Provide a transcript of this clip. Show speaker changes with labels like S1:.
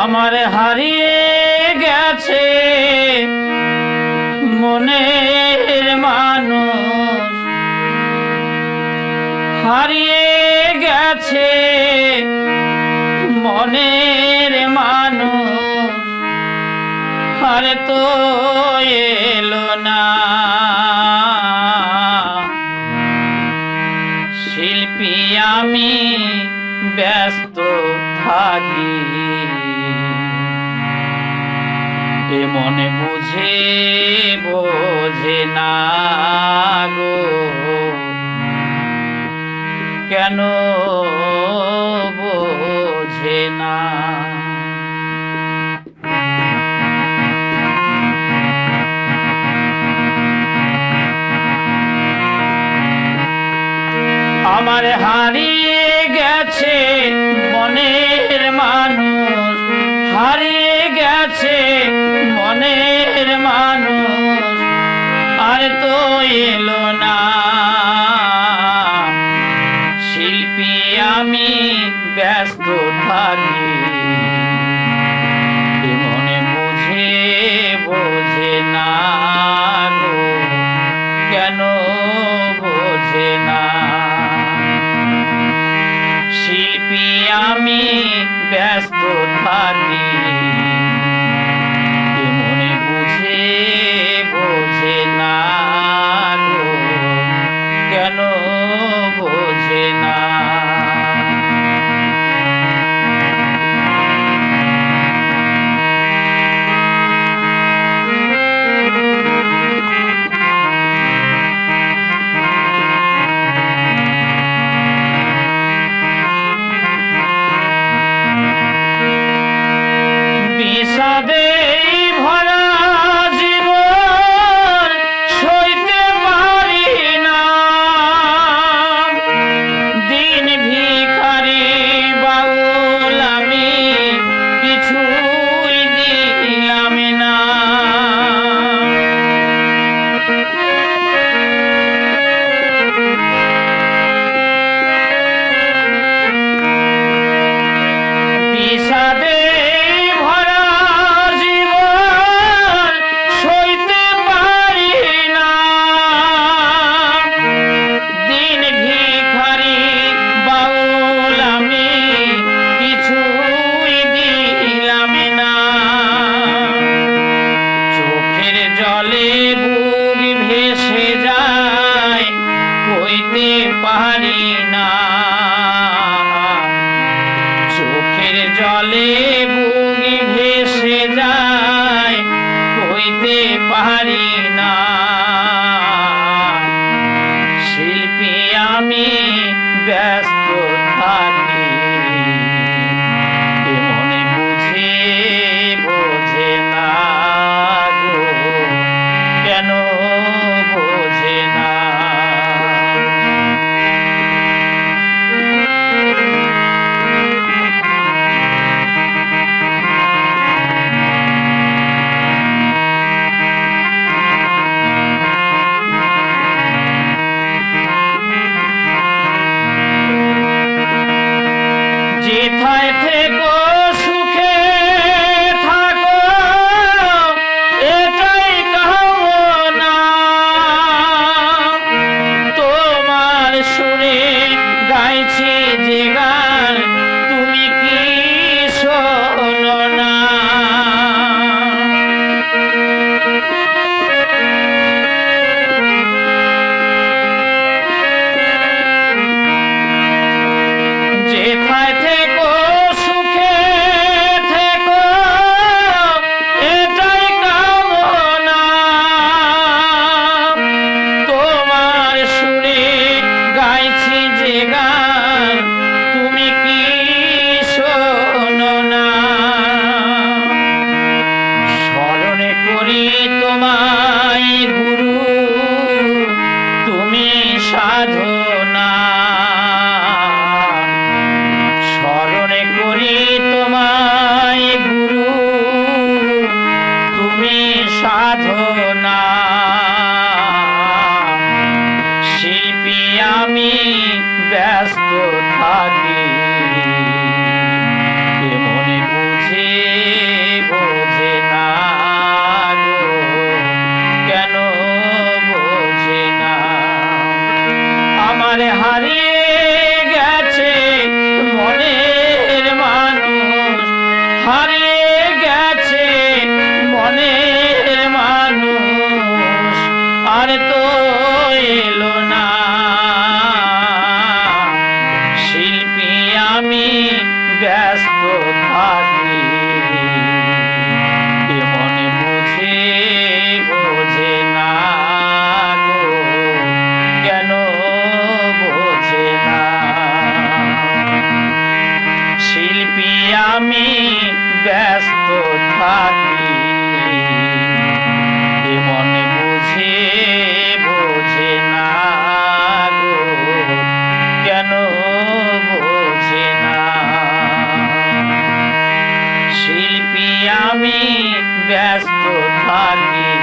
S1: আমার হারিয়ে গেছে মনের মানুষ, হারিয়ে গেছে মনের মানুষ, আর তো এলো না। শিল্পী আমি ব্যস্ত থাকি, এ মনে বোঝে না গো, কেন বোঝে না। আমার হারিয়ে গেছে মনের মানুষ, হারিয়ে গেছে মনের মানুষ, আর তো এলো না। শিল্পী আমি ব্যস্ত থাকি, এ মনে বোঝে না গো, কেন বোঝে না। শিল্পী আমি ব্যস্ত থাকি, এ মনে বোঝে না গো, কেন বোঝে না। বিষাদে ভরা জীবন সইতে পারি না, দিন ভিখারি বাউল আমি কিছুই দিলাম না। বিষাদে জলে বুক ভেসে যায়, কইতে পারি না। চোখের জলে বুক ভেসে যায়, কইতে পারি না। শিল্পী আমি ব্যস্ত থাকি, এ মনে বোঝে না গো, কেন বোঝে না। যেথায় থেকো সুখে থাকো, এটাই কামনা। তোমার সুরে গাইছি যে গান, তুমি কি শোনো না। যেথায় থেকো সুখে ব্যস্ত থাকি